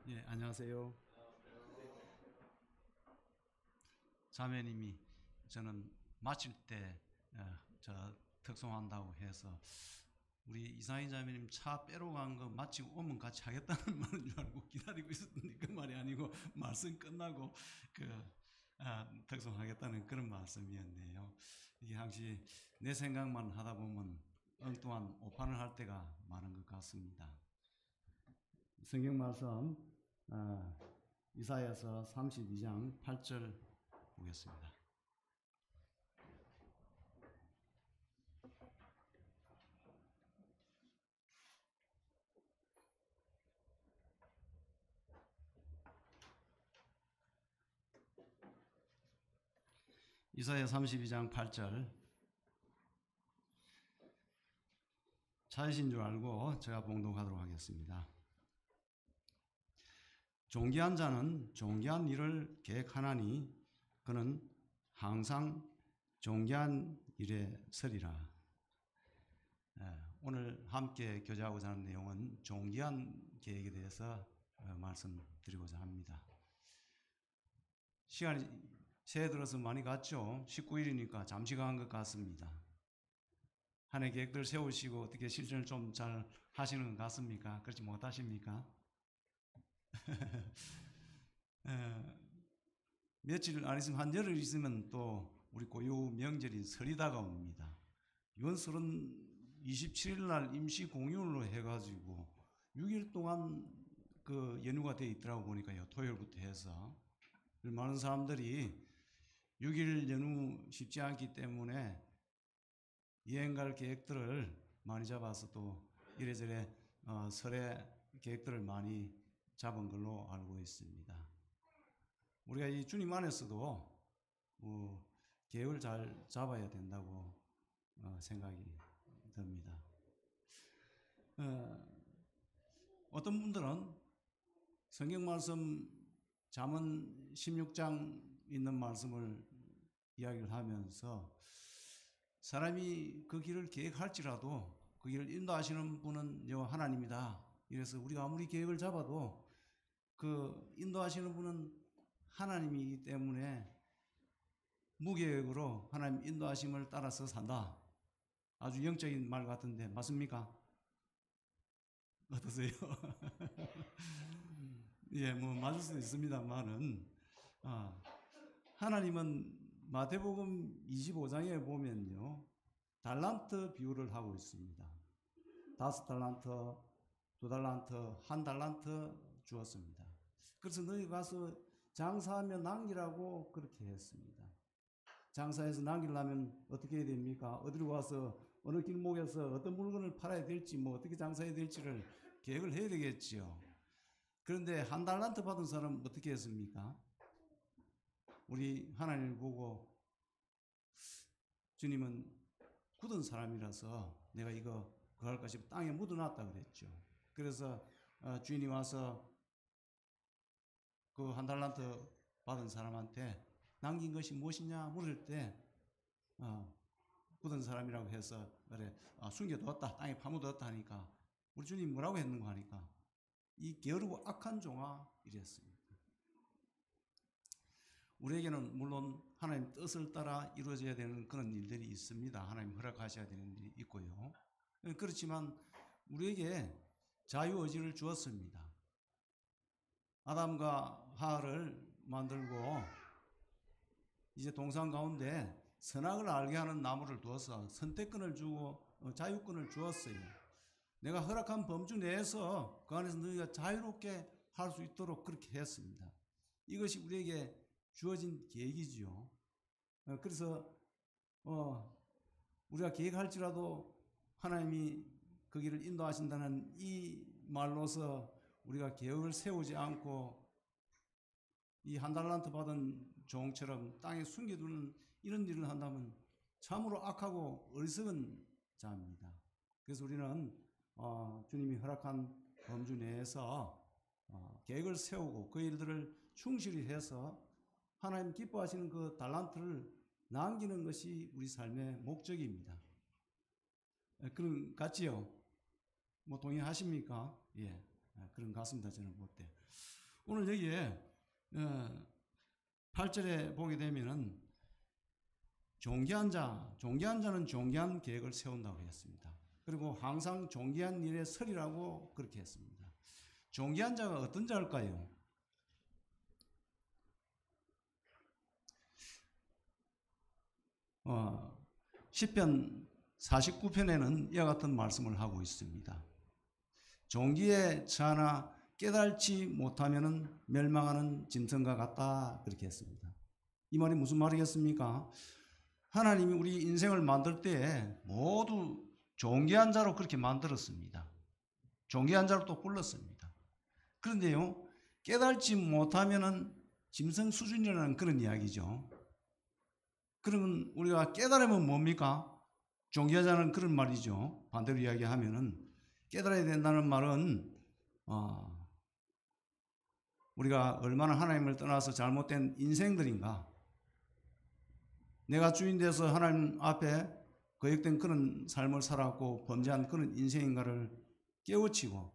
예, 안녕하세요. 자매님이 저는 마칠 때 저 특송한다고 해서 우리 이상희 자매님 차 빼러 간 거 마치고 오면 같이 하겠다는 말인 줄 알고 기다리고 있었는데 그 말이 아니고 말씀 끝나고 그 특송하겠다는 그런 말씀이었네요. 이게 항시 내 생각만 하다 보면 엉뚱한 오판을 할 때가 많은 것 같습니다. 성경 말씀 어, 이사야서 32장 8절 보겠습니다. 이사야 32장 8절. 차이신 줄 알고 제가 봉독하도록 하겠습니다. 존귀한 자는 존귀한 일을 계획하나니 그는 항상 존귀한 일에 서리라. 오늘 함께 교제하고자 하는 내용은 존귀한 계획에 대해서 말씀드리고자 합니다. 시간이 새해 들어서 많이 갔죠. 19일이니까 잠시 간 것 같습니다. 한 해 계획들 세우시고 어떻게 실천을 좀 잘 하시는 것 같습니까? 그렇지 못하십니까? 며칠 안 있으면 한 열흘 있으면 또 우리 고유 명절인 설이 다가옵니다. 이번 설은 27일 날 임시 공휴일로 해가지고 6일 동안 그 연휴가 돼 있더라고 보니까요. 토요일부터 해서 많은 사람들이 6일 연휴 쉽지 않기 때문에 여행 갈 계획들을 많이 잡아서 또 이래저래 설의 계획들을 많이 잡은 걸로 알고 있습니다. 우리가 이 주님 안에서도 계획을 잘 잡아야 된다고 생각이 듭니다. 어떤 분들은 성경 말씀 잠언 16장 있는 말씀을 이야기를 하면서 사람이 그 길을 계획할지라도 그 길을 인도하시는 분은 여호와 하나님이다. 이래서 우리가 아무리 계획을 잡아도 그 인도하시는 분은 하나님이기 때문에 무계획으로 하나님 인도하심을 따라서 산다. 아주 영적인 말 같은데 맞습니까? 어떠세요? 예, 뭐 맞을 수도 있습니다만은 하나님은 마태복음 25장에 보면요 달란트 비유를 하고 있습니다. 5달란트, 2달란트, 1달란트 주었습니다. 그래서 너희 가서 장사하며 남기라고 그렇게 했습니다. 장사해서 남기려면 어떻게 해야 됩니까? 어디로 가서 어느 길목에서 어떤 물건을 팔아야 될지 뭐 어떻게 장사해야 될지를 계획을 해야 되겠지요. 그런데 1달란트 받은 사람은 어떻게 했습니까? 우리 하나님을 보고 주님은 굳은 사람이라서 내가 이거 그할 것이 땅에 묻어놨다 그랬죠. 그래서 주인이 와서 그 1달란트 받은 사람한테 남긴 것이 무엇이냐 물을 때 굳은 사람이라고 해서 그래 숨겨두었다 땅에 파묻었다 하니까 우리 주님 뭐라고 했는가 하니까 이 게으르고 악한 종아 이랬습니다. 우리에게는 물론 하나님 뜻을 따라 이루어져야 되는 그런 일들이 있습니다. 하나님 허락하셔야 되는 일이 있고요. 그렇지만 우리에게 자유의지를 주었습니다. 아담과 하와를 만들고 이제 동산 가운데 선악을 알게 하는 나무를 두어서 선택권을 주고 자유권을 주었어요. 내가 허락한 범주 내에서 그 안에서 너희가 자유롭게 할 수 있도록 그렇게 했습니다. 이것이 우리에게 주어진 계획이지요. 그래서 우리가 계획할지라도 하나님이 그 길을 인도하신다는 이 말로서 우리가 계획을 세우지 않고 이 1달란트 받은 종처럼 땅에 숨겨두는 이런 일을 한다면 참으로 악하고 어리석은 자입니다. 그래서 우리는 주님이 허락한 범주 내에서 계획을 세우고 그 일들을 충실히 해서 하나님 기뻐하시는 그 달란트를 남기는 것이 우리 삶의 목적입니다. 그런 같지요? 뭐 동의하십니까? 예, 그런 것 같습니다. 저는 볼 때. 오늘 여기에 8절에 보게 되면은 존귀한 자는 존귀한 계획을 세운다고 했습니다. 그리고 항상 존귀한 일의 설이라고 그렇게 했습니다. 존귀한 자가 어떤 자일까요? 시편 49편에는 이와 같은 말씀을 하고 있습니다. 존귀에 처하나 깨달지 못하면 멸망하는 짐승과 같다 그렇게 했습니다. 이 말이 무슨 말이겠습니까? 하나님이 우리 인생을 만들 때 모두 존귀한 자로 그렇게 만들었습니다. 존귀한 자로 또 불렀습니다. 그런데요, 깨달지 못하면 짐승 수준이라는 그런 이야기죠. 그러면 우리가 깨달으면 뭡니까? 존귀하자는 그런 말이죠. 반대로 이야기하면은 깨달아야 된다는 말은 우리가 얼마나 하나님을 떠나서 잘못된 인생들인가, 내가 주인 돼서 하나님 앞에 거역된 그런 삶을 살았고 범죄한 그런 인생인가를 깨우치고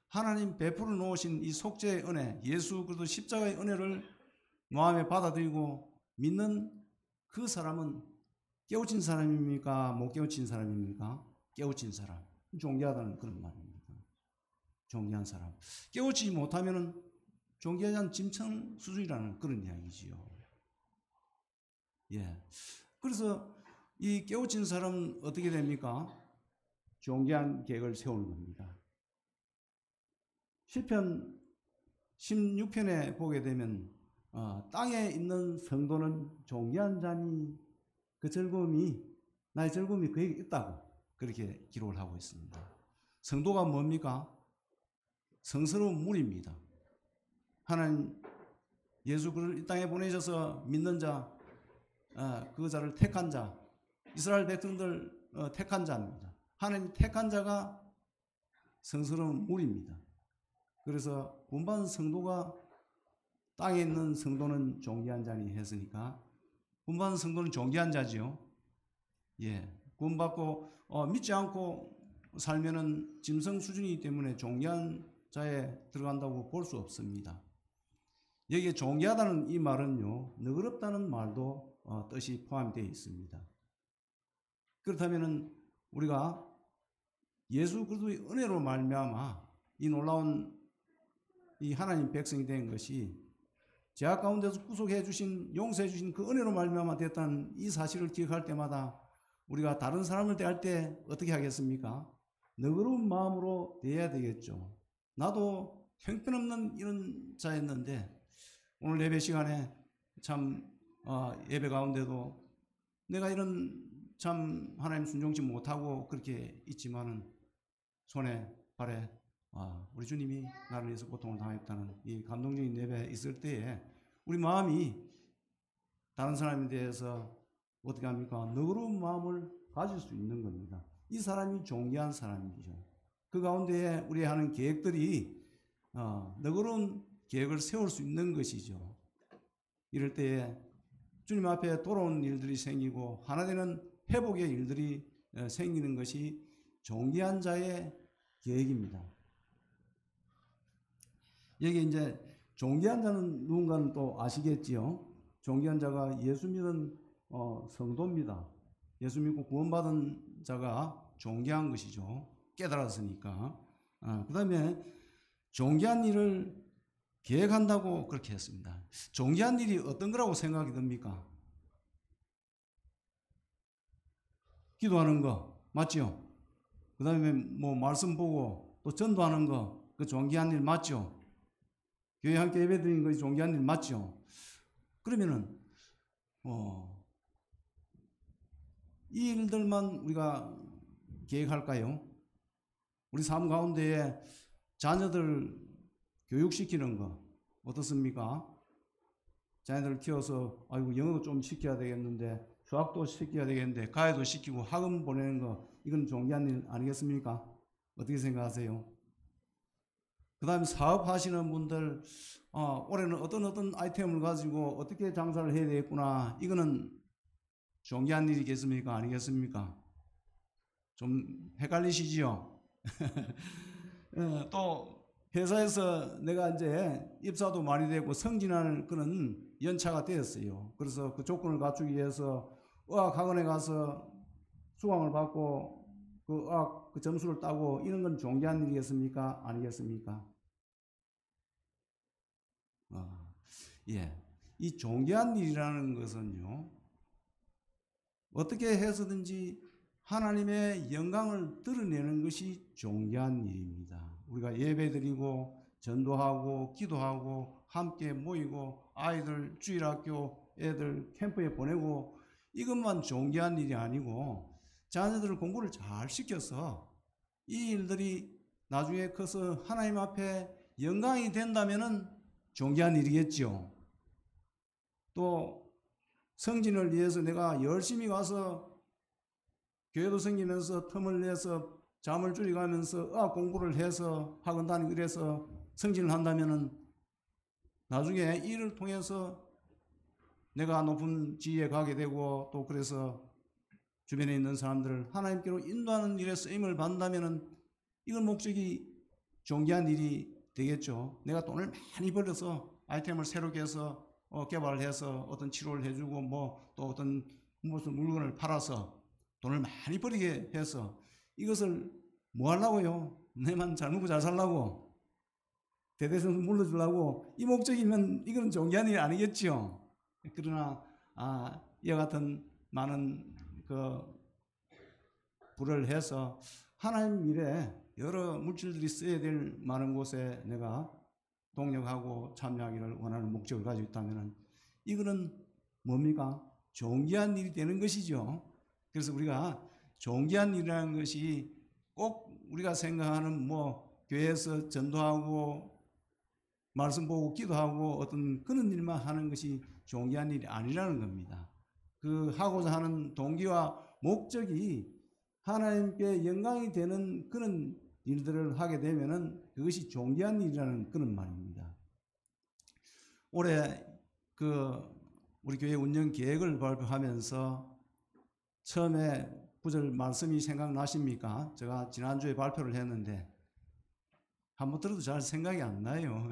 하나님 베풀어 놓으신 이 속죄의 은혜, 예수 그리스도 십자가의 은혜를 마음에 받아들이고 믿는 그 사람은 깨우친 사람입니까? 못 깨우친 사람입니까? 깨우친 사람. 존귀하다는 그런 말입니다. 존귀한 사람. 깨우치지 못하면 존귀하지 않은 짐승 수준이라는 그런 이야기지요. 예. 그래서 이 깨우친 사람은 어떻게 됩니까? 존귀한 계획을 세우는 겁니다. 시편 16편에 보게 되면 땅에 있는 성도는 존귀한 자니 그 즐거움이 나의 즐거움이 그에게 있다고 그렇게 기록을 하고 있습니다. 성도가 뭡니까? 성스러운 물입니다. 하나님 예수 그리스도를 이 땅에 보내셔서 믿는 자, 그 자를 택한 자, 이스라엘 백성들 택한 자입니다. 하나님 택한 자가 성스러운 물입니다. 그래서 구원받은 성도가 땅에 있는 성도는 존귀한 자니 했으니까 구원받은 성도는 존귀한 자지요. 예, 구원받고 믿지 않고 살면은 짐승 수준이기 때문에 존귀한 자에 들어간다고 볼 수 없습니다. 여기에 존귀하다는 이 말은요, 너그럽다는 말도 뜻이 포함되어 있습니다. 그렇다면은 우리가 예수 그리스도의 은혜로 말미암아 이 놀라운 이 하나님 백성이 된 것이 죄악 가운데서 구속해 주신, 용서해 주신 그 은혜로 말미암아 됐다는 이 사실을 기억할 때마다 우리가 다른 사람을 대할 때 어떻게 하겠습니까? 너그러운 마음으로 대해야 되겠죠. 나도 형편없는 이런 자였는데 오늘 예배 시간에 참 예배 가운데도 내가 이런 참 하나님 순종치 못하고 그렇게 있지만은 손에 발에 우리 주님이 나를 위해서 고통을 당했다는 이 감동적인 예배에 있을 때에 우리 마음이 다른 사람에 대해서 어떻게 합니까? 너그러운 마음을 가질 수 있는 겁니다. 이 사람이 존귀한 사람이죠. 그 가운데에 우리 하는 계획들이 너그러운 계획을 세울 수 있는 것이죠. 이럴 때에 주님 앞에 돌아온 일들이 생기고 하나 되는 회복의 일들이 생기는 것이 존귀한 자의 계획입니다. 여기 이제 존귀한 자는 누군가는 또 아시겠지요. 존귀한 자가 예수 믿은 성도입니다. 예수 믿고 구원받은 자가 존귀한 것이죠. 깨달았으니까. 그 다음에 존귀한 일을 계획한다고 그렇게 했습니다. 존귀한 일이 어떤 거라고 생각이 듭니까? 기도하는 거 맞죠? 그 다음에 뭐 말씀 보고 또 전도하는 거, 그 존귀한 일 맞죠? 교회 함께 예배 드리는 것이 존귀한 일 맞죠? 그러면은 이 일들만 우리가 계획할까요? 우리 삶 가운데에 자녀들 교육시키는 거 어떻습니까? 자녀들 키워서 아이고 영어도 좀 시켜야 되겠는데 수학도 시켜야 되겠는데 과외도 시키고 학원 보내는 거 이건 존귀한 일 아니겠습니까? 어떻게 생각하세요? 그 다음에 사업하시는 분들 올해는 어떤 아이템을 가지고 어떻게 장사를 해야 되겠구나, 이거는 존귀한 일이겠습니까? 아니겠습니까? 좀 헷갈리시지요? 또 회사에서 내가 이제 입사도 많이 되고 승진할 그런 연차가 되었어요. 그래서 그 조건을 갖추기 위해서 의학학원에 가서 수강을 받고 그 의학 그 점수를 따고 이런 건 존귀한 일이겠습니까? 아니겠습니까? 예. 이 존귀한 일이라는 것은요, 어떻게 해서든지 하나님의 영광을 드러내는 것이 존귀한 일입니다. 우리가 예배드리고 전도하고 기도하고 함께 모이고 아이들 주일학교 애들 캠프에 보내고 이것만 존귀한 일이 아니고 자녀들을 공부를 잘 시켜서 이 일들이 나중에 커서 하나님 앞에 영광이 된다면은 존귀한 일이겠죠. 또 성진을 위해서 내가 열심히 가서 교회도 생기면서 틈을 내서 잠을 줄여가면서 의학 공부를 해서 학원 다니고 이래서 성진을 한다면은 나중에 이를 통해서 내가 높은 지위에 가게 되고 또 그래서 주변에 있는 사람들을 하나님께로 인도하는 일에 쓰임을 받는다면은 이건 목적이 존귀한 일이 되겠죠. 내가 돈을 많이 벌어서 아이템을 새롭게 해서 개발을 해서 어떤 치료를 해주고 뭐 또 어떤 무슨 물건을 팔아서 돈을 많이 벌이게 해서 이것을 뭐 하려고요? 내만 잘 먹고 잘 살라고 대대손손 물러주려고 이 목적이면 이건 존귀한 일이 아니겠죠. 그러나 이와 같은 많은 그 부를 해서 하나님 일에 여러 물질들이 써야 될 많은 곳에 내가 동력하고 참여하기를 원하는 목적을 가지고 있다면 이거는 뭡니까? 존귀한 일이 되는 것이죠. 그래서 우리가 존귀한 일이라는 것이 꼭 우리가 생각하는 뭐 교회에서 전도하고 말씀 보고 기도하고 어떤 그런 일만 하는 것이 존귀한 일이 아니라는 겁니다. 그 하고자 하는 동기와 목적이 하나님께 영광이 되는 그런 일들을 하게 되면은 그것이 존귀한 일이라는 그런 말입니다. 올해 우리 교회 운영 계획을 발표하면서 처음에 구절 말씀이 생각나십니까? 제가 지난주에 발표를 했는데 한번 들어도 잘 생각이 안 나요.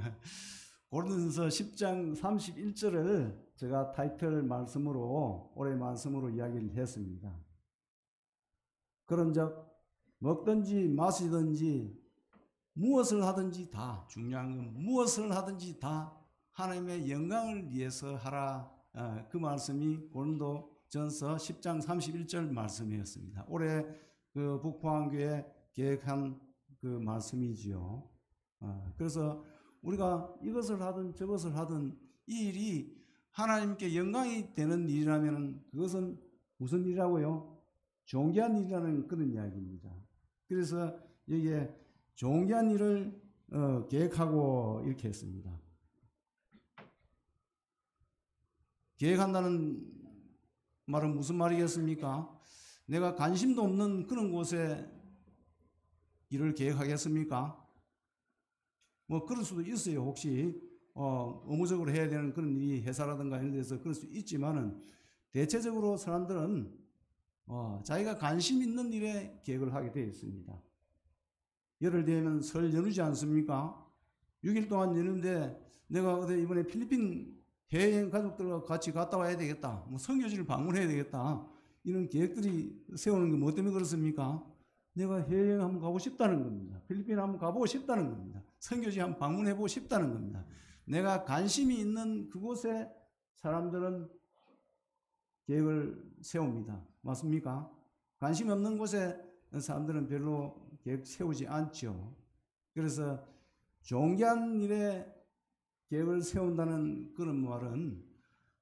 고린도전서 10장 31절을 제가 타이틀 말씀으로 올해 말씀으로 이야기를 했습니다. 그런즉 먹든지 마시든지 무엇을 하든지 다 중요한 건 무엇을 하든지 다 하나님의 영광을 위해서 하라. 그 말씀이 고린도전서 10장 31절 말씀이었습니다. 올해 그 북포항교회 계획한 그 말씀이지요. 그래서 우리가 이것을 하든 저것을 하든 이 일이 하나님께 영광이 되는 일이라면 그것은 무슨 일이라고요? 존귀한 일이라는 그런 이야기입니다. 그래서 여기에 존귀한 일을 계획하고 이렇게 했습니다. 계획한다는 말은 무슨 말이겠습니까? 내가 관심도 없는 그런 곳에 일을 계획하겠습니까? 뭐 그럴 수도 있어요. 혹시 의무적으로 해야 되는 그런 일이 회사라든가 이런 데서 그럴 수 있지만은 대체적으로 사람들은 자기가 관심 있는 일에 계획을 하게 되어 있습니다. 예를 들면 설 연휴지 않습니까? 6일 동안 연휴인데 내가 어디 이번에 필리핀 해외여행 가족들과 같이 갔다 와야 되겠다. 뭐 선교지를 방문해야 되겠다. 이런 계획들이 세우는 게 뭐 때문에 그렇습니까? 내가 해외여행 한번 가고 싶다는 겁니다. 필리핀 한번 가보고 싶다는 겁니다. 선교지 한번 방문해보고 싶다는 겁니다. 내가 관심이 있는 그곳에 사람들은 계획을 세웁니다. 맞습니까? 관심 없는 곳에 사람들은 별로 계획 세우지 않죠. 그래서 존귀한 일에 계획을 세운다는 그런 말은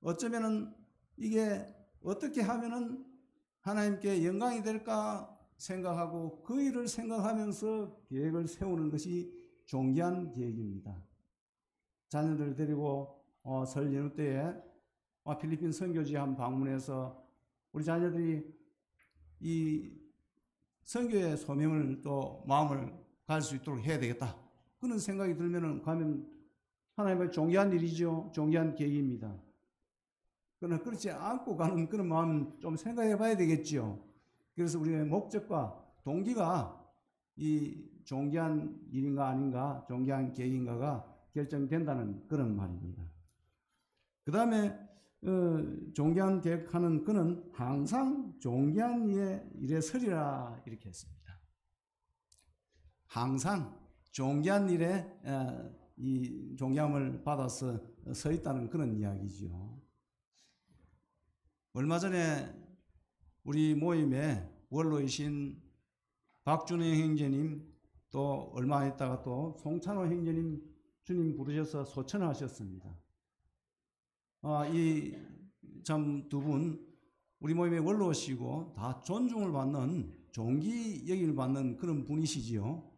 어쩌면은 이게 어떻게 하면은 하나님께 영광이 될까 생각하고 그 일을 생각하면서 계획을 세우는 것이 존귀한 계획입니다. 자녀들 데리고 설 연휴 때에 필리핀 선교지에 한번 방문해서 우리 자녀들이 이 선교의 소명을 또 마음을 갈 수 있도록 해야 되겠다. 그런 생각이 들면은 가면 하나님의 존귀한 일이죠. 존귀한 계획입니다. 그러나 그렇지 않고 가는 그런 마음 좀 생각해 봐야 되겠죠. 그래서 우리의 목적과 동기가 이 존귀한 일인가 아닌가, 존귀한 계획인가가 결정된다는 그런 말입니다. 그 다음에 존귀한 계획하는 그는 항상 존귀한 일에 서리라 이렇게 했습니다. 항상 존귀한 일에 이 존귀함을 받아서 서 있다는 그런 이야기죠. 얼마 전에 우리 모임에 원로이신 박준영 형제님, 또 얼마 있다가 또 송찬호 형제님 주님 부르셔서 소천하셨습니다. 이 참 두 분 우리 모임의 원로시고 다 존중을 받는 존귀 여김을 받는 그런 분이시지요.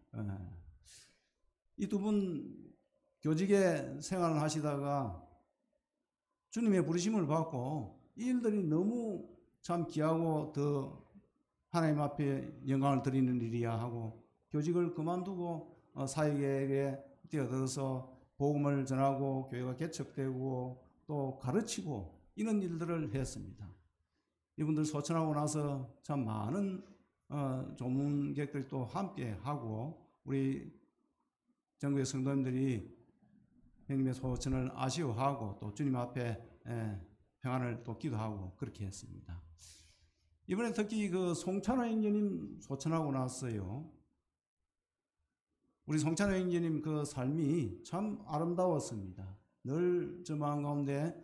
이 두 분 교직에 생활을 하시다가 주님의 부르심을 받고 이 일들이 너무 참 귀하고 더 하나님 앞에 영광을 드리는 일이야 하고 교직을 그만두고 사역에 뛰어들어서 복음을 전하고 교회가 개척되고 또 가르치고 이런 일들을 했습니다. 이분들 소천하고 나서 참 많은 조문객들이 또 함께 하고 우리 전국의 성도님들이 형님의 소천을 아쉬워하고 또 주님 앞에 평안을 또 기도하고 그렇게 했습니다. 이번에 특히 그 송찬호 형제님 소천하고 났어요. 우리 송찬호 형제님 그 삶이 참 아름다웠습니다. 늘 저 마음 가운데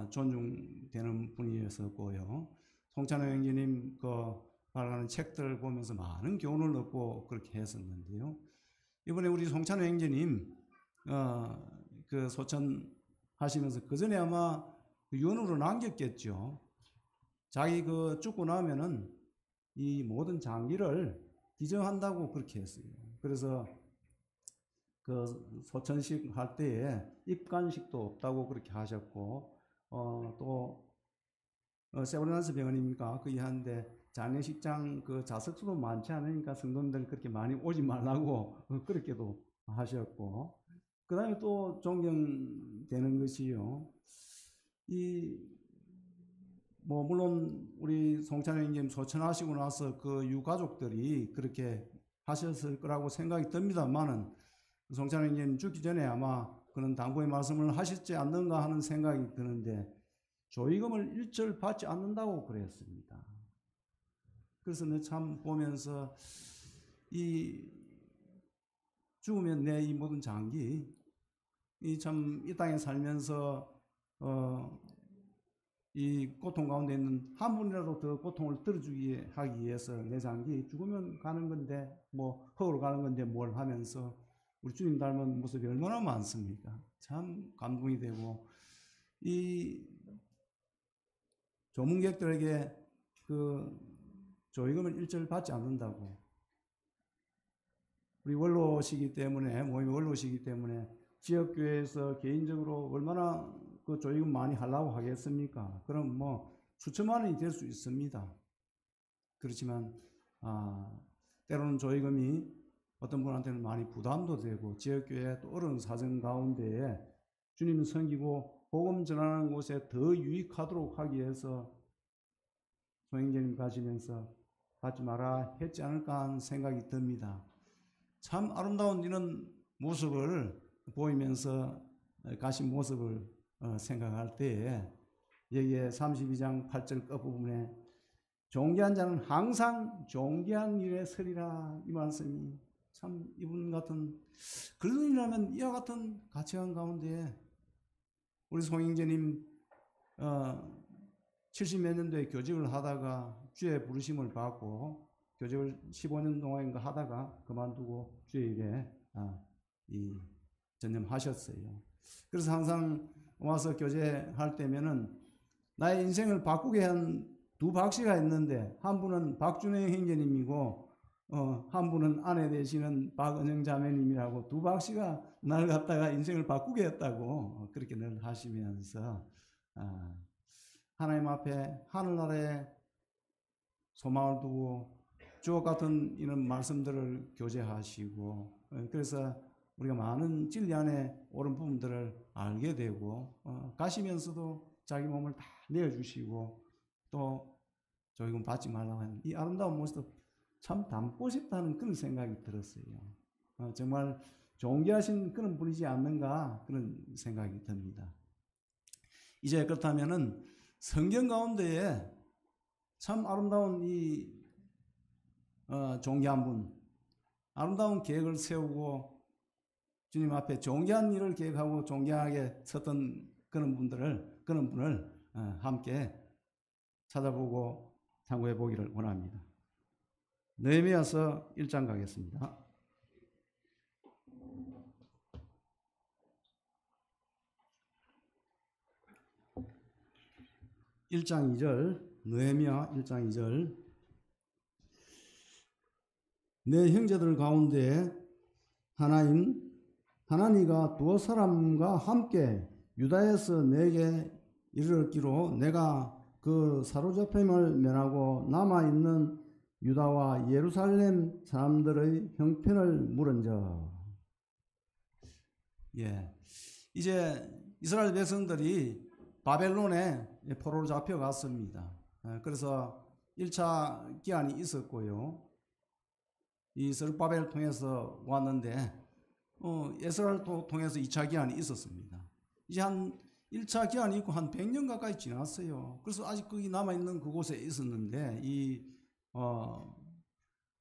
존중되는 분이었었고요. 송찬호 형제님 그 발간하는 책들을 보면서 많은 교훈을 얻고 그렇게 했었는데요. 이번에 우리 송찬호 형제님 그 소천 하시면서 그 전에 아마 유언으로 남겼겠죠. 자기 그 죽고 나면은 이 모든 장기를 기증한다고 그렇게 했어요. 그래서 그 소천식 할 때에 입간식도 없다고 그렇게 하셨고, 또 세브란스 병원입니까? 그게 한데 장례식장 그 좌석수도 많지 않으니까 성도님들 그렇게 많이 오지 말라고 그렇게도 하셨고, 그 다음에 또 존경되는 것이요. 물론 우리 송찬호 형님 소천하시고 나서 그 유가족들이 그렇게 하셨을 거라고 생각이 듭니다만은 송찬호 형님 죽기 전에 아마 그런 당부의 말씀을 하셨지 않는가 하는 생각이 드는데 조의금을 일절 받지 않는다고 그랬습니다. 그래서 내 참 보면서 이 죽으면 내 이 모든 장기 이 땅에 살면서 이 고통 가운데 있는 한 분이라도 더 고통을 덜어주기 하기 위해서 내 장기 죽으면 가는 건데 뭐 흙으로 가는 건데 뭘 하면서 우리 주님 닮은 모습이 얼마나 많습니까? 참 감동이 되고 이 조문객들에게 그 조의금을 일절 받지 않는다고 우리 원로시기 때문에 모임이 원로시기 때문에 지역교회에서 개인적으로 얼마나 그 조의금 많이 하려고 하겠습니까? 그럼 뭐 수천만 원이 될 수 있습니다. 그렇지만 때로는 조의금이 어떤 분한테는 많이 부담도 되고 지역교회 또 어려운 사정 가운데에 주님 섬기고 복음 전하는 곳에 더 유익하도록 하기 위해서 소행제님 가시면서 받지 마라 했지 않을까 하는 생각이 듭니다. 참 아름다운 이런 모습을 보이면서 가신 모습을 생각할 때에 여기에 32장 8절 끝부분에 존귀한 자는 항상 존귀한 일에 서리라 이 말씀이 참 이분 같은 그분이라면 이와 같은 가치관 가운데 우리 송영재님 70몇 년도에 교직을 하다가 주의 부르심을 받고 교직을 15년 동안인가 하다가 그만두고 주의 일에 전념하셨어요. 그래서 항상 와서 교제할 때면은 나의 인생을 바꾸게 한 두 박씨가 있는데 한 분은 박준영 형제님이고 한 분은 아내 되시는 박은영 자매님이라고 두 박씨가 나를 갖다가 인생을 바꾸게 했다고 그렇게 늘 하시면서 하나님 앞에 하늘나라에 소망을 두고 주옥 같은 이런 말씀들을 교제하시고 그래서 우리가 많은 진리 안에 옳은 부분들을 알게 되고 가시면서도 자기 몸을 다 내어주시고 또 조금 받지 말라고 하는 이 아름다운 모습 참 닮고 싶다는 그런 생각이 들었어요. 정말 존귀하신 그런 분이지 않는가 그런 생각이 듭니다. 이제 그렇다면은 성경 가운데에 참 아름다운 이 존귀한 분, 아름다운 계획을 세우고 주님 앞에 존귀한 일을 계획하고 존귀하게 섰던 그런 분을 함께 찾아보고 참고해 보기를 원합니다. 느헤미야서 1장 가겠습니다. 1장 2절, 느헤미야 1장 2절. 내 형제들 가운데 하나니가 두어 사람과 함께 유다에서 내게 이르렀기로 내가 그 사로잡힘을 면하고 남아있는 유다와 예루살렘 사람들의 형편을 물은즉. 이제 이스라엘 백성들이 바벨론에 포로로 잡혀갔습니다. 그래서 1차 기한이 있었고요. 이 스룹바벨을 통해서 왔는데 에스라를 통해서 2차 기한이 있었습니다. 이제 한 1차 기한이 있고 한 100년 가까이 지났어요. 그래서 아직 거기 남아있는 그곳에 있었는데 이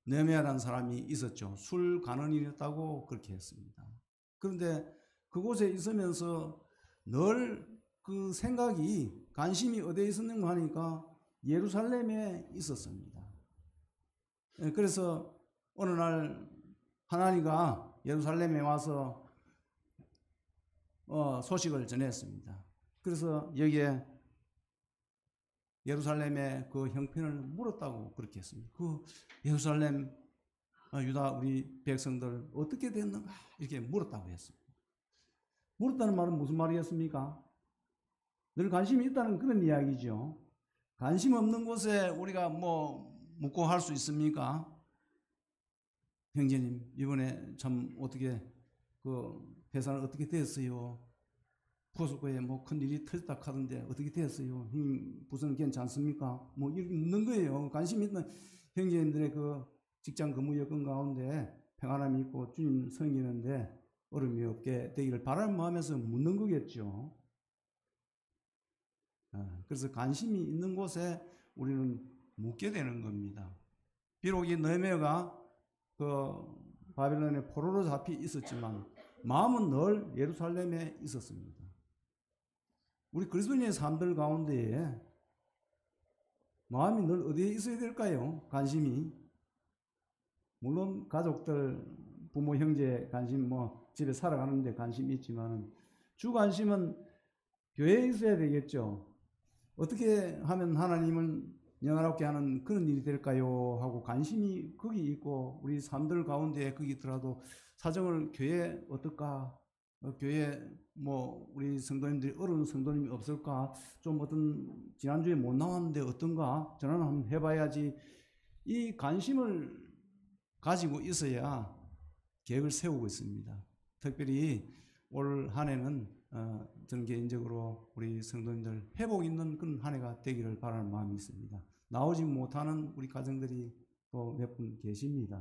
느헤미야라는 사람이 있었죠. 술 간언이었다고 그렇게 했습니다. 그런데 그곳에 있으면서 늘 그 생각이 관심이 어디에 있었는가 하니까 예루살렘에 있었습니다. 그래서 어느 날 하나니가 예루살렘에 와서 소식을 전했습니다. 그래서 여기에 예루살렘의 그 형편을 물었다고 그렇게 했습니다. 그 예루살렘 유다 우리 백성들 어떻게 됐는가 이렇게 물었다고 했습니다. 물었다는 말은 무슨 말이었습니까? 늘 관심이 있다는 그런 이야기죠. 관심 없는 곳에 우리가 뭐 묻고 할 수 있습니까? 형제님 이번에 참 어떻게 그 회사는 어떻게 됐어요? 포스코에 뭐 큰일이 터졌다 하던데 어떻게 됐어요? 부서는 괜찮습니까? 뭐 이렇게 묻는 거예요. 관심 있는 형제님들의 그 직장 근무 여건 가운데 평안함이 있고 주님 섬기는데 어려움이 없게 되기를 바라는 마음에서 묻는 거겠죠. 그래서 관심이 있는 곳에 우리는 묻게 되는 겁니다. 비록 이 느헤미야가 그 바벨론의 포로로 잡혀 있었지만 마음은 늘 예루살렘에 있었습니다. 우리 그리스도인의 삶들 가운데에 마음이 늘 어디에 있어야 될까요? 관심이. 물론 가족들, 부모, 형제 관심, 뭐 집에 살아가는데 관심이 있지만 주 관심은 교회에 있어야 되겠죠. 어떻게 하면 하나님을 영화롭게 하는 그런 일이 될까요? 하고 관심이 거기 있고 우리 삶들 가운데 거기 있더라도 사정을 교회 어떨까? 교회 뭐 우리 성도님들이 어려운 성도님이 없을까? 좀 어떤 지난주에 못 나왔는데 어떤가? 전화는 한번 해봐야지. 이 관심을 가지고 있어야 계획을 세우고 있습니다. 특별히 올 한 해는 저는 개인적으로 우리 성도님들 회복 있는 그런 한 해가 되기를 바라는 마음이 있습니다. 나오지 못하는 우리 가정들이 또 몇 분 계십니다.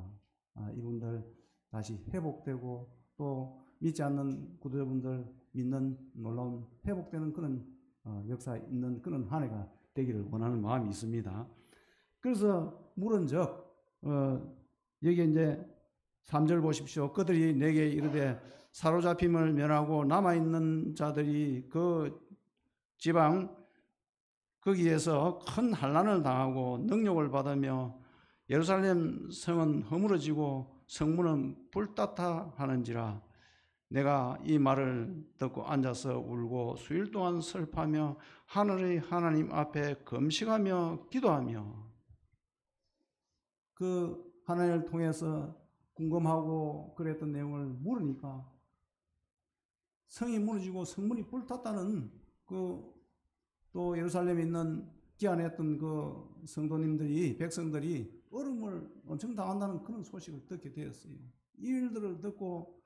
이분들 다시 회복되고 또 믿지 않는 구도자분들 믿는 놀라운 회복되는 그런 역사 있는 그런 한 해가 되기를 원하는 마음이 있습니다. 그래서 물은즉 여기 이제 3절 보십시오. 그들이 내게 이르되 사로잡힘을 면하고 남아있는 자들이 그 지방 거기에서 큰 환난을 당하고 능욕을 받으며 예루살렘 성은 허물어지고 성문은 불타타 하는지라. 내가 이 말을 듣고 앉아서 울고 수일 동안 슬퍼하며 하늘의 하나님 앞에 금식하며 기도하며. 그 하나님을 통해서 궁금하고 그랬던 내용을 물으니까 성이 무너지고 성문이 불탔다는 또 예루살렘에 있는 기한했던 그 성도님들이 백성들이 어려움을 엄청 당한다는 그런 소식을 듣게 되었어요. 이 일들을 듣고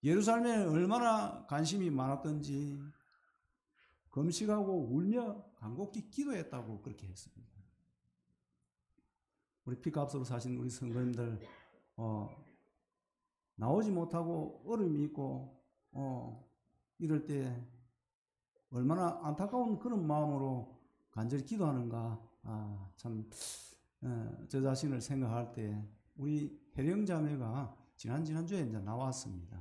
예루살렘에 얼마나 관심이 많았던지 금식하고 울며 간곡히 기도했다고 그렇게 했습니다. 우리 피값으로 사신 우리 성도님들 나오지 못하고 어려움이 있고 이럴 때 얼마나 안타까운 그런 마음으로 간절히 기도하는가. 참 저 자신을 생각할 때 우리 혜령자매가 지난주에 이제 나왔습니다.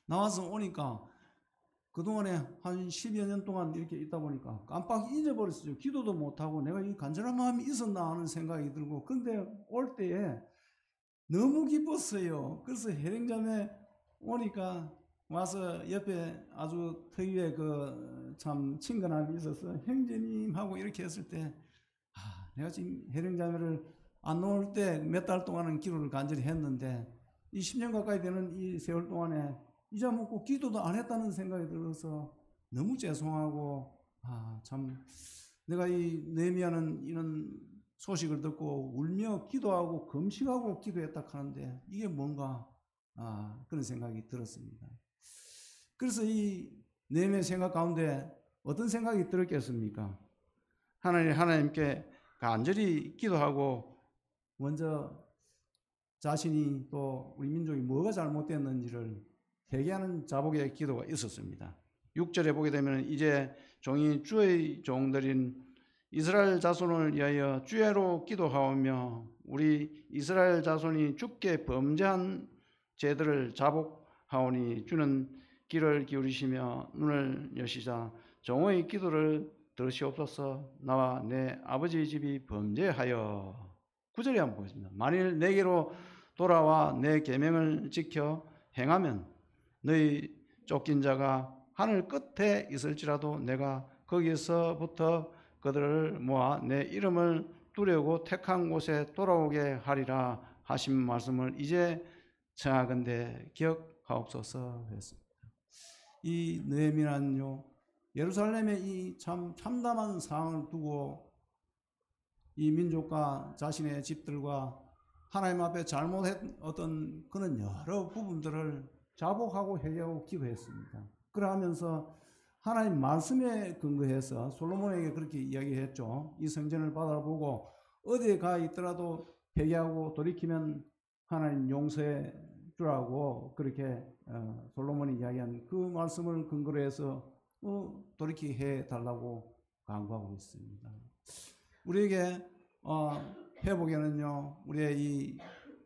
나와서 오니까 그동안에 한 10여 년 동안 이렇게 있다 보니까 깜빡 잊어버렸어요. 기도도 못하고 내가 이 간절한 마음이 있었나 하는 생각이 들고, 그런데 올 때에 너무 기뻤어요. 그래서 혜령자매 오니까 와서 옆에 아주 특유의 그 참 친근함이 있어서 형제님하고 이렇게 했을 때 내가 지금 혜령자매를 안 놓을 때 몇 달 동안은 기도를 간절히 했는데 이 10년 가까이 되는 이 세월 동안에 잊어먹고 기도도 안 했다는 생각이 들어서 너무 죄송하고 참 내가 이 느헤미야는 이런 소식을 듣고 울며 기도하고 금식하고 기도했다 하는데 이게 뭔가 그런 생각이 들었습니다. 그래서 이 느헤미야 생각 가운데 어떤 생각이 들었겠습니까? 하나님께 간절히 기도하고 먼저 자신이 또 우리 민족이 뭐가 잘못됐는지를 회개하는 자복의 기도가 있었습니다. 6절에 보게 되면 이제 종이 주의 종들인 이스라엘 자손을 위하여 주야로 기도하오며 우리 이스라엘 자손이 주께 범죄한 죄들을 자복하오니 주는 귀를 기울이시며 눈을 여시자 종의 기도를 들으시옵소서. 나와 내 아버지 집이 범죄하여. 9절에 한번 보겠습니다. 만일 내게로 돌아와 내 계명을 지켜 행하면 너희 쫓긴 자가 하늘 끝에 있을지라도 내가 거기서부터 그들을 모아 내 이름을 두려고 택한 곳에 돌아오게 하리라 하신 말씀을 이제 청하건대 기억하옵소서 했습니다. 이 느헤미야는요, 예루살렘의 이 참담한 상황을 두고 이 민족과 자신의 집들과 하나님 앞에 잘못했던 어떤 그런 여러 부분들을 자복하고 회개하고 기도했습니다. 그러면서 하나님 말씀에 근거해서 솔로몬에게 그렇게 이야기했죠. 이 성전을 바라보고 어디에 가 있더라도 회개하고 돌이키면 하나님 용서해 주라고 그렇게 솔로몬이 이야기한 그 말씀을 근거로 해서 돌이키게 해달라고 강구하고 있습니다. 우리에게 회복에는요, 우리의 이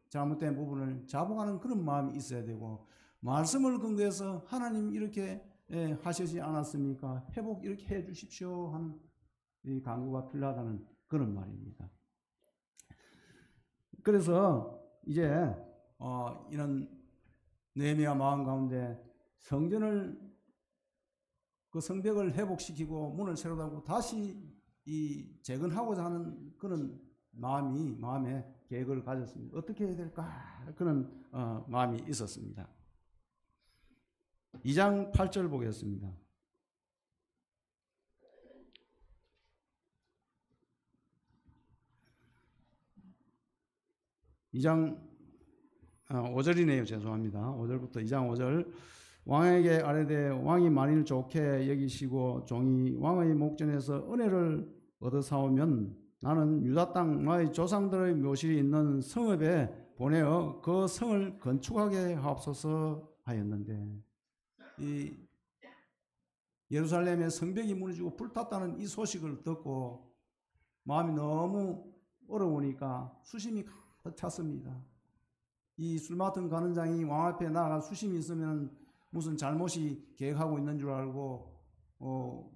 잘못된 부분을 자복하는 그런 마음이 있어야 되고, 말씀을 근거해서 하나님 이렇게 하시지 않았습니까? 회복 이렇게 해 주십시오 하는 이 강구가 필요하다는 그런 말입니다. 그래서 이제 이런 느헤미야 마음 가운데 성전을 그 성벽을 회복시키고 문을 새로 닫고 다시 이 재건하고자 하는 그런 마음에 계획을 가졌습니다. 어떻게 해야 될까? 그런 마음이 있었습니다. 2장 8절 보겠습니다. 2장 5절이네요. 죄송합니다. 5절부터 2장 5절. 왕에게 아뢰되 왕이 만일 좋게 여기시고 종이 왕의 목전에서 은혜를 얻어사오면 나는 유다 땅 나의 조상들의 묘실이 있는 성읍에 보내어 그 성을 건축하게 하옵소서 하였는데, 이 예루살렘의 성벽이 무너지고 불탔다는 이 소식을 듣고 마음이 너무 어려우니까 수심이 가득 찼습니다. 이 술 맡은 가는 장이 왕 앞에 나아가 수심이 있으면 무슨 잘못이 계획하고 있는 줄 알고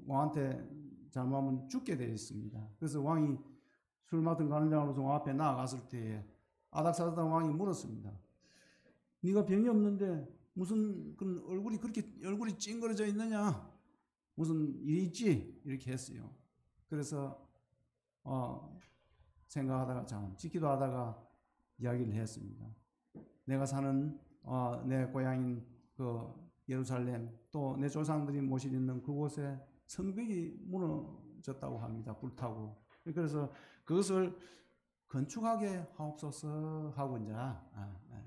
왕한테 잘못하면 죽게 되어 있습니다. 그래서 왕이 술 맡은 가는 장으로서 왕 앞에 나아갔을 때에 아닥사닥 왕이 물었습니다. 네가 병이 없는데 무슨 그런 얼굴이 그렇게 얼굴이 찡그러져 있느냐? 무슨 일이 있지? 이렇게 했어요. 그래서 생각하다가 참 지키도 하다가 이야기를 했습니다. 내가 사는 내 고향인 그 예루살렘 또 내 조상들이 모실 있는 그곳에 성벽이 무너졌다고 합니다. 불타고. 그래서 그것을 건축하게 하옵소서 하고 이제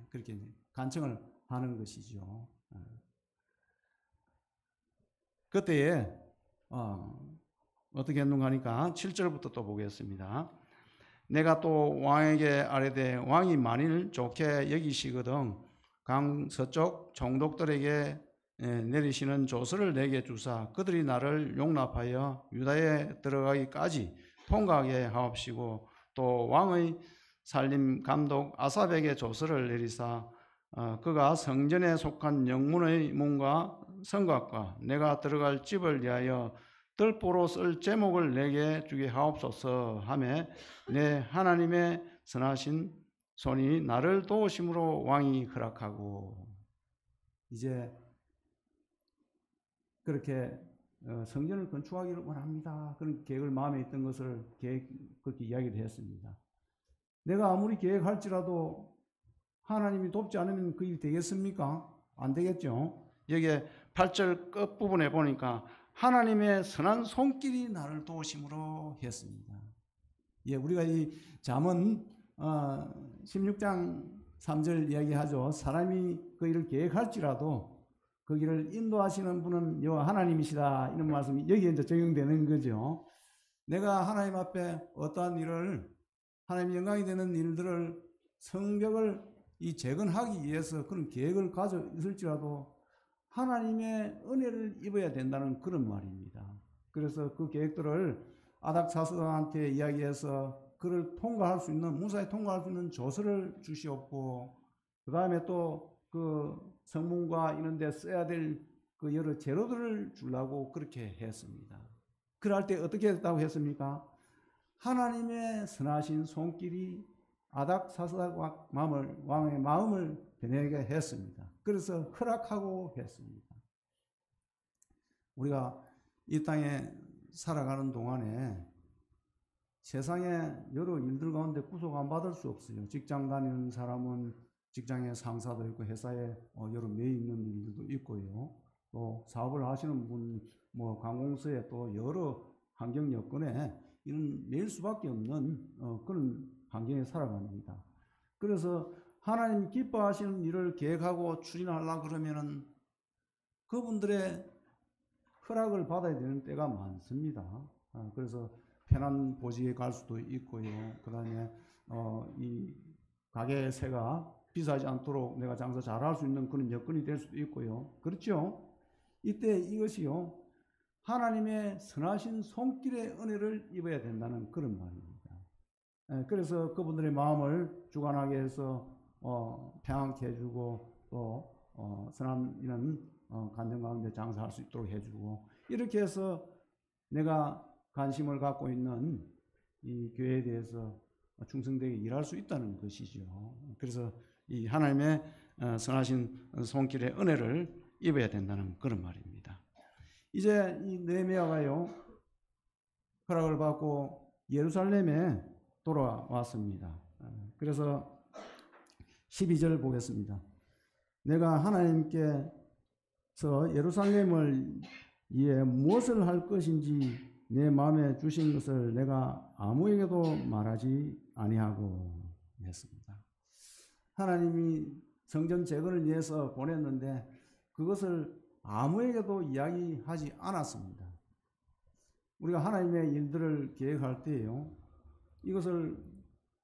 그렇게 간청을 하는 것이죠. 그때에 어떻게 했는가 하니까 7절부터 또 보겠습니다. 내가 또 왕에게 아뢰되 왕이 만일 좋게 여기시거든 강 서쪽 총독들에게 내리시는 조서를 내게 주사 그들이 나를 용납하여 유다에 들어가기까지 통과하게 하옵시고 또 왕의 살림 감독 아삽에게 조서를 내리사 그가 성전에 속한 영문의 문과 성곽과 내가 들어갈 집을 위하여 뜰보로 쓸 제목을 내게 주게 하옵소서 하며 내 하나님의 선하신 손이 나를 도우심으로 왕이 허락하고. 이제 그렇게 성전을 건축하기를 원합니다. 그런 계획을 마음에 있던 것을 그렇게 이야기를 했습니다. 내가 아무리 계획할지라도 하나님이 돕지 않으면 그 일이 되겠습니까? 안 되겠죠. 여기에 8절 끝부분에 보니까 하나님의 선한 손길이 나를 도우심으로 했습니다. 예, 우리가 이 잠언 16장 3절 이야기하죠. 사람이 그 일을 계획할지라도 그 길을 인도하시는 분은 여호와 하나님이시다. 이런 말씀이 여기에 이제 적용되는 거죠. 내가 하나님 앞에 어떠한 일을 하나님 영광이 되는 일들을 성벽을 재건하기 위해서 그런 계획을 가져 있을지라도 하나님의 은혜를 입어야 된다는 그런 말입니다. 그래서 그 계획들을 아닥사스다한테 이야기해서 그를 통과할 수 있는 무사히 통과할 수 있는 조서를 주시옵고 그 다음에 또 그 성문과 이런 데 써야 될 그 여러 재료들을 주려고 그렇게 했습니다. 그럴 때 어떻게 했다고 했습니까? 하나님의 선하신 손길이 아닥사스다 왕의 마음을 변하게 했습니다. 그래서 허락하고 했습니다. 우리가 이 땅에 살아가는 동안에 세상의 여러 일들 가운데 구속 안 받을 수 없어요. 직장 다니는 사람은 직장에 상사도 있고 회사에 여러 매여 있는 일들도 있고요. 또 사업을 하시는 분, 관공서에 또 여러 환경 여건에 이런 매일 수밖에 없는 그런 환경에 살아갑니다. 그래서 하나님 기뻐하시는 일을 계획하고 추진하려고 그러면은 그분들의 허락을 받아야 되는 때가 많습니다. 그래서 편한 보직에 갈 수도 있고요. 그 다음에 이 가게 세가 비싸지 않도록 내가 장사 잘할 수 있는 그런 여건이 될 수도 있고요. 그렇죠? 이때 이것이요. 하나님의 선하신 손길의 은혜를 입어야 된다는 그런 말입니다. 그래서 그분들의 마음을 주관하게 해서 평안케 해주고 또 선한 이런 간증 가운데 장사할 수 있도록 해주고 이렇게 해서 내가 관심을 갖고 있는 이 교회에 대해서 충성되게 일할 수 있다는 것이죠. 그래서 이 하나님의 선하신 손길의 은혜를 입어야 된다는 그런 말입니다. 이제 이 느헤미야가요 허락을 받고 예루살렘에 돌아왔습니다. 그래서 12절 보겠습니다. 내가 하나님께서 예루살렘을 위해 무엇을 할 것인지 내 마음에 주신 것을 내가 아무에게도 말하지 아니하고 했습니다. 하나님이 성전 재건을 위해서 보냈는데 그것을 아무에게도 이야기하지 않았습니다. 우리가 하나님의 일들을 계획할 때요, 이것을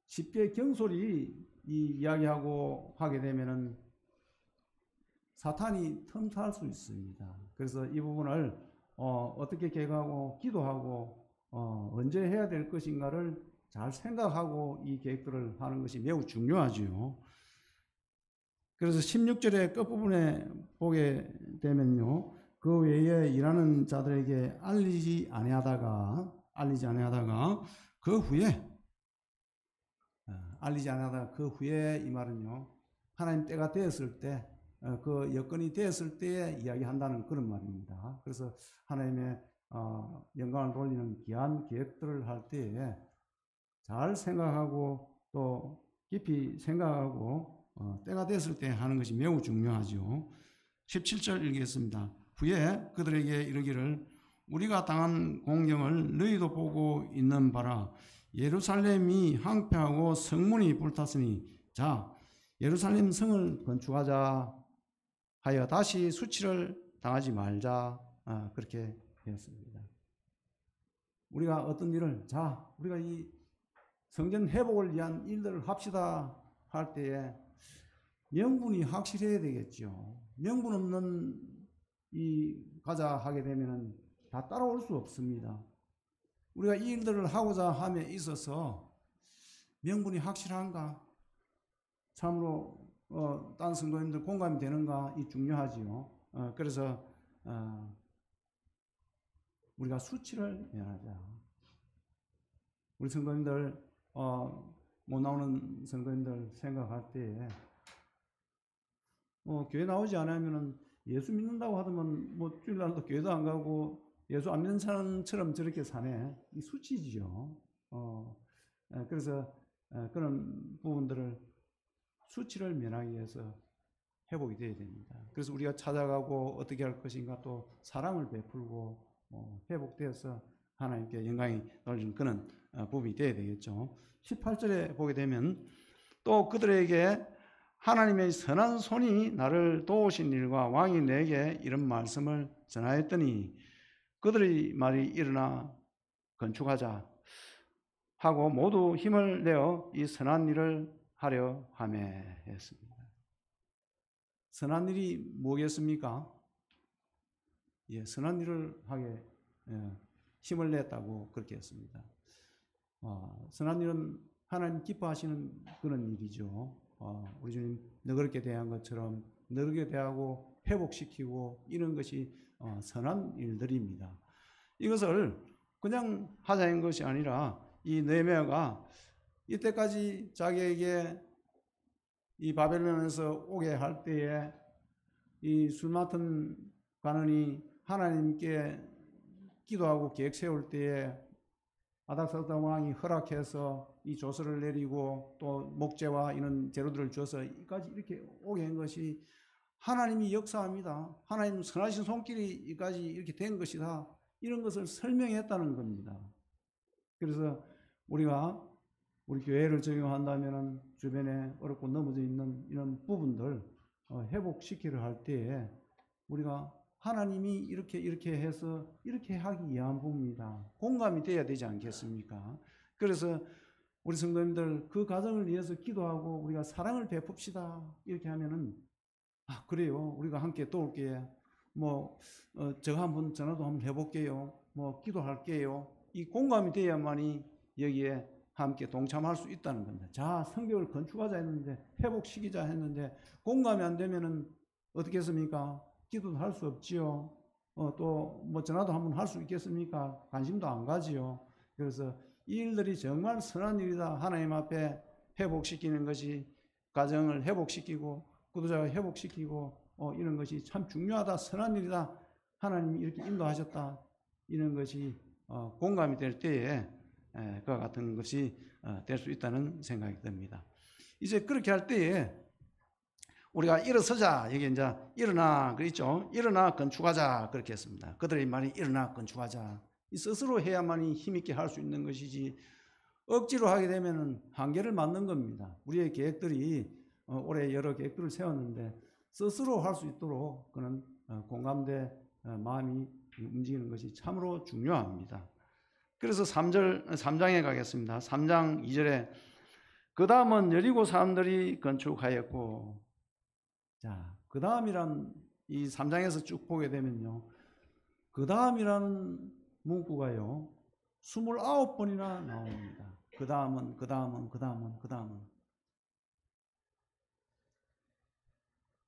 쉽게 경솔히 이야기하고 하게 되면은 사탄이 틈탈 수 있습니다. 그래서 이 부분을 어떻게 계획하고 기도하고 언제 해야 될 것인가를 잘 생각하고 이 계획들을 하는 것이 매우 중요하지요. 그래서 16절의 끝부분에 보게 되면요, 그 외에 일하는 자들에게 알리지 아니하다가 그 후에 이 말은요, 하나님 때가 되었을 때, 그 여건이 되었을 때에 이야기한다는 그런 말입니다. 그래서 하나님의 영광을 돌리는 귀한 계획들을 할 때에 잘 생각하고 또 깊이 생각하고 때가 됐을 때 하는 것이 매우 중요하죠. 17절 읽겠습니다. 후에 그들에게 이르기를 우리가 당한 공경을 너희도 보고 있는 바라. 예루살렘이 황폐하고 성문이 불탔으니 자 예루살렘 성을 건축하자 하여 다시 수치를 당하지 말자. 그렇게 했습니다. 우리가 어떤 일을 우리가 이 성전 회복을 위한 일들을 합시다 할 때에 명분이 확실해야 되겠죠. 명분 없는 이 가자 하게 되면은 다 따라올 수 없습니다. 우리가 이 일들을 하고자 함에 있어서 명분이 확실한가? 참으로 딴 성도님들 공감이 되는가? 이 중요하지요. 그래서 우리가 수치를 면하자. 우리 성도님들 못 나오는 성도님들 생각할 때에 교회 나오지 않으면은 예수 믿는다고 하더만 뭐 주일날도 교회도 안 가고 예수 안 믿는 사람처럼 저렇게 사네. 이 수치지요. 그래서 그런 부분들을 수치를 면하기 위해서 회복이 되어야 됩니다. 그래서 우리가 찾아가고 어떻게 할 것인가 또 사랑을 베풀고 회복되어서 하나님께 영광이 돌리는 그런 부분이 되어야 되겠죠. 18절에 보게 되면 또 그들에게 하나님의 선한 손이 나를 도우신 일과 왕이 내게 이런 말씀을 전하였더니 그들의 말이 일어나 건축하자 하고 모두 힘을 내어 이 선한 일을 하려 하며 했습니다. 선한 일이 뭐겠습니까? 선한 일을 하게 힘을 냈다고 그렇게 했습니다. 선한 일은 하나님 기뻐하시는 그런 일이죠. 우리 주님 너그럽게 대한 것처럼 너그럽게 대하고 회복시키고 이런 것이 선한 일들입니다. 이것을 그냥 하자는 것이 아니라 이 느헤미야가 이때까지 자기에게 이 바벨론에서 오게 할 때에 이 술 맡은 관원이 하나님께 기도하고 계획 세울 때에 아닥사스다 왕이 허락해서 이 조서를 내리고 또 목재와 이런 재료들을 줘서 이까지 이렇게 오게 한 것이 하나님이 역사합니다. 하나님 선하신 손길이 이까지 이렇게 된 것이다. 이런 것을 설명했다는 겁니다. 그래서 우리가 우리 교회를 적용한다면 주변에 어렵고 넘어져 있는 이런 부분들 회복시키려 할 때에 우리가 하나님이 이렇게 해서 이렇게 하기 위한 부분이다. 공감이 돼야 되지 않겠습니까? 그래서 우리 성도님들 그 가정을 위해서 기도하고 우리가 사랑을 베풉시다. 이렇게 하면은 그래요. 우리가 함께 도울게요. 제가 한번 전화도 한번 해볼게요. 기도할게요. 이 공감이 돼야만이 여기에 함께 동참할 수 있다는 겁니다. 자, 성벽을 건축하자 했는데 회복시키자 했는데 공감이 안 되면은 어떻게 했습니까? 기도도 할 수 없지요. 또 전화도 한번 할 수 있겠습니까? 관심도 안 가지요. 그래서 이 일들이 정말 선한 일이다. 하나님 앞에 회복시키는 것이 가정을 회복시키고 구도자를 회복시키고 이런 것이 참 중요하다. 선한 일이다. 하나님이 이렇게 인도하셨다. 이런 것이 공감이 될 때에 그와 같은 것이 될 수 있다는 생각이 듭니다. 이제 그렇게 할 때에 우리가 일어서자. 여기 이제 일어나 그랬죠. 일어나 건축하자 그렇게 했습니다. 그들의 말이 일어나 건축하자. 이 스스로 해야만이 힘있게 할 수 있는 것이지 억지로 하게 되면은 한계를 맞는 겁니다. 우리의 계획들이 올해 여러 계획들을 세웠는데 스스로 할 수 있도록 그런 공감대 마음이 움직이는 것이 참으로 중요합니다. 그래서 3장에 가겠습니다. 3장 2절에 그 다음은 여리고 사람들이 건축하였고, 자, 그 다음이란 이 3장에서 쭉 보게 되면요, 그 다음이라는 문구가요 29번이나 나옵니다. 그 다음은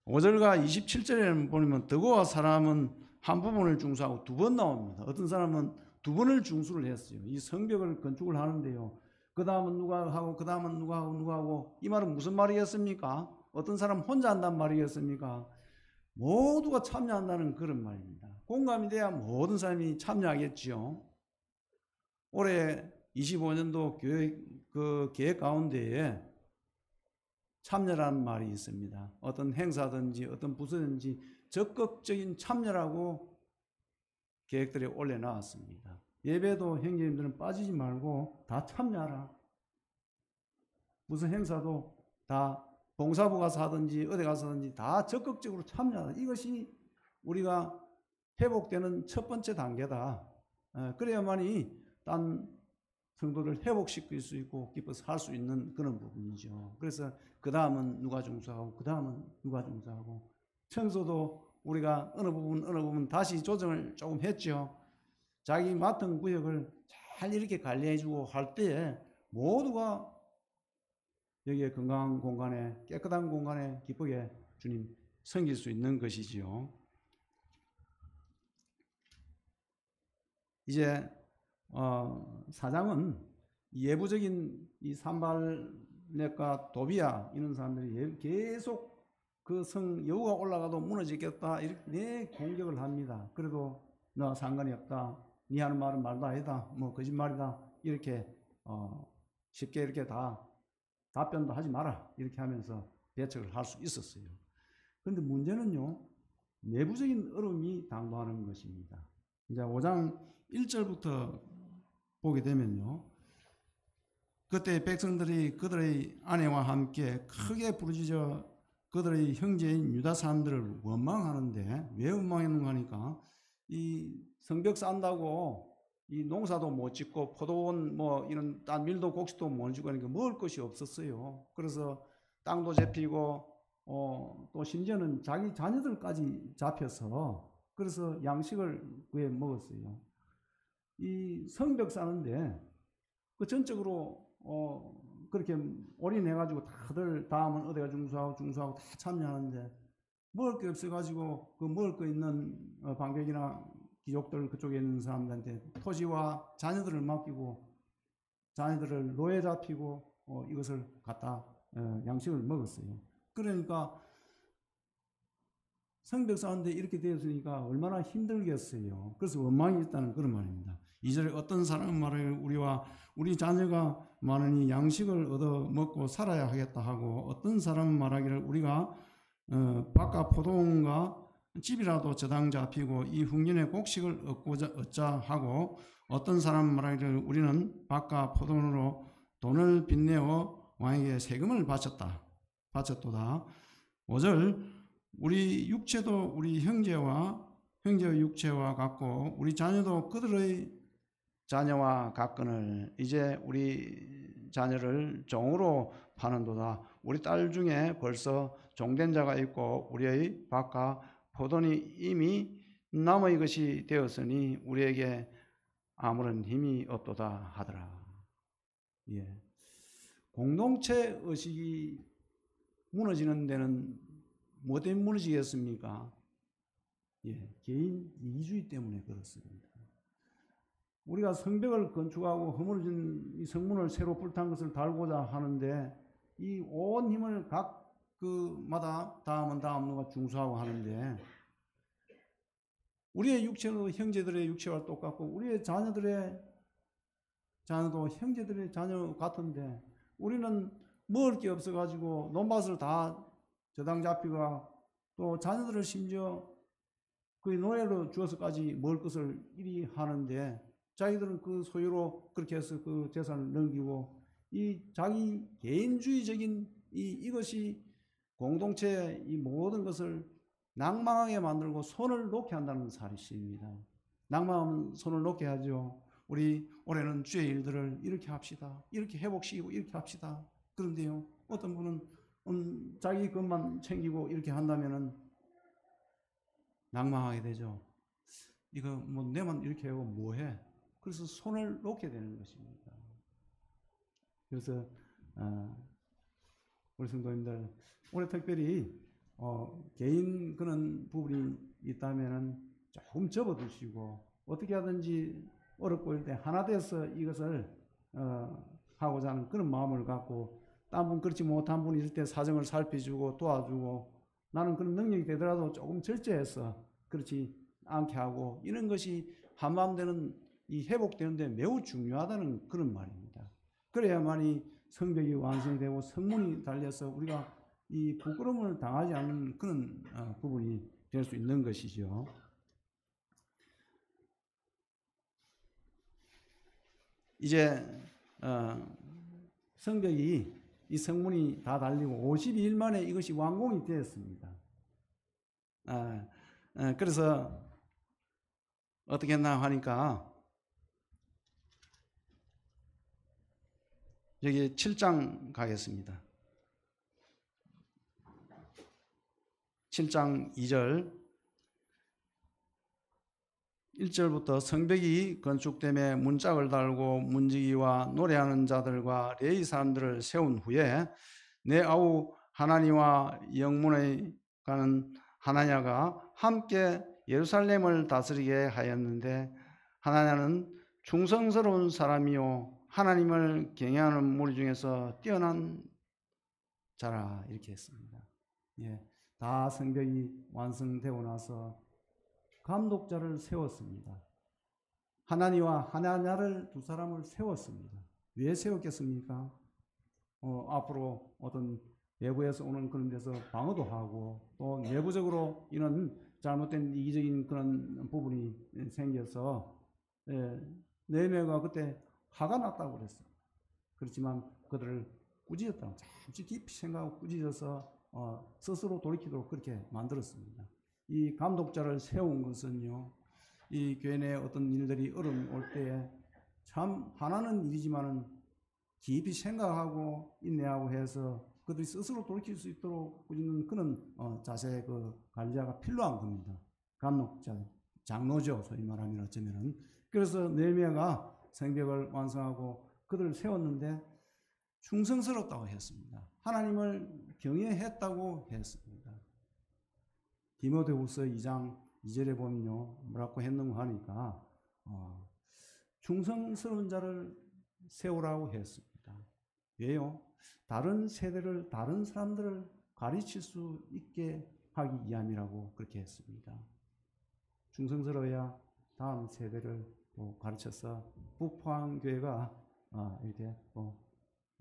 5절과 27절에는 보면 더고와 사람은 한 부분을 중수하고 2번 나옵니다. 어떤 사람은 2번을 중수를 했어요. 이 성벽을 건축을 하는데요, 그 다음은 누가 하고 그 다음은 누가 하고 이 말은 무슨 말이겠습니까? 어떤 사람 혼자 한다는 말이겠습니까? 모두가 참여한다는 그런 말입니다. 공감이 돼야 모든 사람이 참여하겠지요. 올해 25년도 계획 가운데에 참여라는 말이 있습니다. 어떤 행사든지 어떤 부서든지 적극적인 참여라고 계획들이 올려놨습니다. 예배도 형제님들은 빠지지 말고 다 참여하라. 무슨 행사도 다 봉사부 가서 하든지 어디 가서 하든지 다 적극적으로 참여하라. 이것이 우리가 회복되는 첫 번째 단계다. 그래야만이 딴 성도를 회복시킬 수 있고 기뻐서 할 수 있는 그런 부분이죠. 그래서 그 다음은 누가 중수하고 그 다음은 누가 중수하고 청소도 우리가 어느 부분 다시 조정을 조금 했죠. 자기 맡은 구역을 잘 이렇게 관리해주고 할 때에 모두가 여기에 건강한 공간에 깨끗한 공간에 기쁘게 주님 섬길 수 있는 것이지요. 이제 사장은 예부적인 이 산발넷과 도비야 이런 사람들이 계속 그 성 여우가 올라가도 무너지겠다 이렇게 공격을 합니다. 그래도 너 상관이 없다. 네 하는 말은 말도 아니다. 뭐 거짓말이다. 이렇게 쉽게 이렇게 다 답변도 하지 마라. 이렇게 하면서 대처를 할 수 있었어요. 그런데 문제는요. 내부적인 어려움이 당도하는 것입니다. 이제 5장 1절부터 보게 되면요. 그때 백성들이 그들의 아내와 함께 크게 부르짖어 그들의 형제인 유다 사람들을 원망하는데 왜 원망했는가 하니까 이 성벽 쌓는다고 이 농사도 못 짓고 포도원 뭐 이런 딴 밀도 곡식도 못 짓고 하니까 먹을 것이 없었어요. 그래서 땅도 잡히고 또 심지어는 자기 자녀들까지 잡혀서 그래서 양식을 그에 먹었어요. 이 성벽 쌓는데 그 전적으로 그렇게 올인해가지고 다들 다음은 어디가 중수하고 다 참여하는데 먹을 게 없어가지고 그 먹을 거 있는 방백이나 귀족들 그쪽에 있는 사람들한테 토지와 자녀들을 맡기고 자녀들을 노예 잡히고 이것을 갖다 양식을 먹었어요. 그러니까 성벽 쌓는데 이렇게 되었으니까 얼마나 힘들겠어요. 그래서 원망이 있다는 그런 말입니다. 2절에 어떤 사람은 말하기를 우리와 우리 자녀가 많으니 양식을 얻어 먹고 살아야 하겠다 하고 어떤 사람은 말하기를 우리가 바깥 포도원과 집이라도 저당 잡히고 이 흉년의 곡식을 얻자 하고 어떤 사람은 말하기를 우리는 바깥 포도원으로 돈을 빚내어 왕에게 세금을 바쳤도다. 5절 우리 육체도 우리 형제의 육체와 같고 우리 자녀도 그들의 자녀와 같거늘 이제 우리 자녀를 종으로 파는도다. 우리 딸 중에 벌써 종된 자가 있고 우리의 밭과 포도원이 이미 남의 것이 되었으니 우리에게 아무런 힘이 없도다 하더라. 예. 공동체 의식이 무너지는 데는 뭐 때문에 무너지겠습니까? 예, 개인 이기주의 때문에 그렇습니다. 우리가 성벽을 건축하고 허물어진 이 성문을 새로 불탄 것을 달고자 하는데 이 온 힘을 각 그마다 다음은 누가 중수하고 하는데 우리의 육체도 형제들의 육체와 똑같고 우리의 자녀들의 자녀도 형제들의 자녀 같은데 우리는 먹을 게 없어가지고 논밭을 다 저당 잡히가 또 자녀들을 심지어 그 노예로 주어서까지 먹을 것을 이리 하는데 자기들은 그 소유로 그렇게 해서 그 재산을 넘기고 이 자기 개인주의적인 이것이 공동체의 이 모든 것을 낭망하게 만들고 손을 놓게 한다는 사실입니다. 낭망하면 손을 놓게 하죠. 우리 올해는 주의 일들을 이렇게 합시다. 이렇게 회복시키고 이렇게 합시다. 그런데요, 어떤 분은 자기 것만 챙기고 이렇게 한다면은 낭망하게 되죠. 이거 뭐 내만 이렇게 하고 뭐해? 그래서 손을 놓게 되는 것입니다. 그래서 우리 성도님들 올해 특별히 개인 그런 부분이 있다면은 조금 접어두시고 어떻게 하든지 어렵고 이럴 때 하나 돼서 이것을 하고자 하는 그런 마음을 갖고 딴 분 그렇지 못한 분 있을 때 사정을 살펴주고 도와주고 나는 그런 능력이 되더라도 조금 절제해서 그렇지 않게 하고 이런 것이 한마음 되는 이 회복되는데 매우 중요하다는 그런 말입니다. 그래야만이 성벽이 완성이 되고 성문이 달려서 우리가 이 부끄러움을 당하지 않는 그런 부분이 될 수 있는 것이죠. 이제 성벽이 이 성문이 다 달리고 52일 만에 이것이 완공이 되었습니다. 그래서 어떻게 했나 하니까 여기 7장 가겠습니다. 7장 2절 1절부터 성벽이 건축됨에 문짝을 달고 문지기와 노래하는 자들과 레위 사람들을 세운 후에 내 아우 하나니와 영문에 가는 하나냐가 함께 예루살렘을 다스리게 하였는데 하나냐는 충성스러운 사람이요 하나님을 경외하는 무리 중에서 뛰어난 자라 이렇게 했습니다. 예, 다 성벽이 완성되고 나서 감독자를 세웠습니다. 하나니와 하나냐를 두 사람을 세웠습니다. 왜 세웠겠습니까? 앞으로 어떤 외부에서 오는 그런 데서 방어도 하고 또 내부적으로 이런 잘못된 이기적인 그런 부분이 생겨서 느헤미야가 그때 화가 났다고 그랬어요. 그렇지만 그들을 꾸짖었다고 잠시 깊이 생각하고 꾸짖어서 스스로 돌이키도록 그렇게 만들었습니다. 이 감독자를 세운 것은요, 이 교회 내 어떤 일들이 어려움 올 때에 참 화나는 일이지만은 깊이 생각하고 인내하고 해서 그들이 스스로 돌이킬 수 있도록 꾸짖는 그런 자세 그 관리자가 필요한 겁니다. 감독자, 장로죠, 소위 말하면 어쩌면은. 그래서 느헤미야가 성벽을 완성하고 그들을 세웠는데 충성스럽다고 했습니다. 하나님을 경외했다고 했습니다. 디모데후서 2장 2절에 보면요, 뭐라고 했는가 하니까 충성스러운 자를 세우라고 했습니다. 왜요? 다른 세대를, 다른 사람들을 가르칠 수 있게 하기 위함이라고 그렇게 했습니다. 충성스러워야 다음 세대를 또 가르쳐서 북포항교회가 이렇게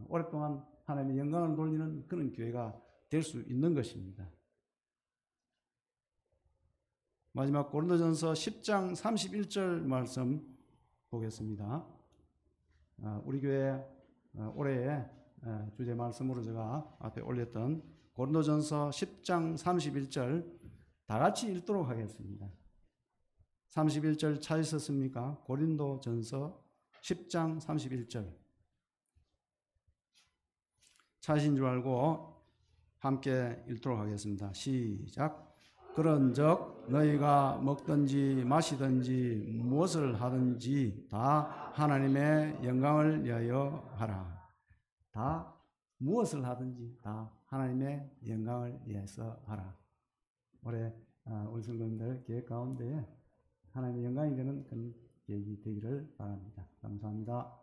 오랫동안 하나님의 영광을 돌리는 그런 교회가 될 수 있는 것입니다. 마지막 고린도전서 10장 31절 말씀 보겠습니다. 우리 교회 올해의 주제 말씀으로 제가 앞에 올렸던 고린도전서 10장 31절 다 같이 읽도록 하겠습니다. 31절 찾으셨습니까? 고린도전서 10장 31절 찾으신 줄 알고 함께 읽도록 하겠습니다. 시작. 그런즉 너희가 먹든지 마시든지 무엇을 하든지 다 하나님의 영광을 위하여 하라. 다 무엇을 하든지 다 하나님의 영광을 위해서 하라. 올해 우리 성도님들 계획 가운데 하나님의 영광이 되는 그런 계획이 되기를 바랍니다. 감사합니다.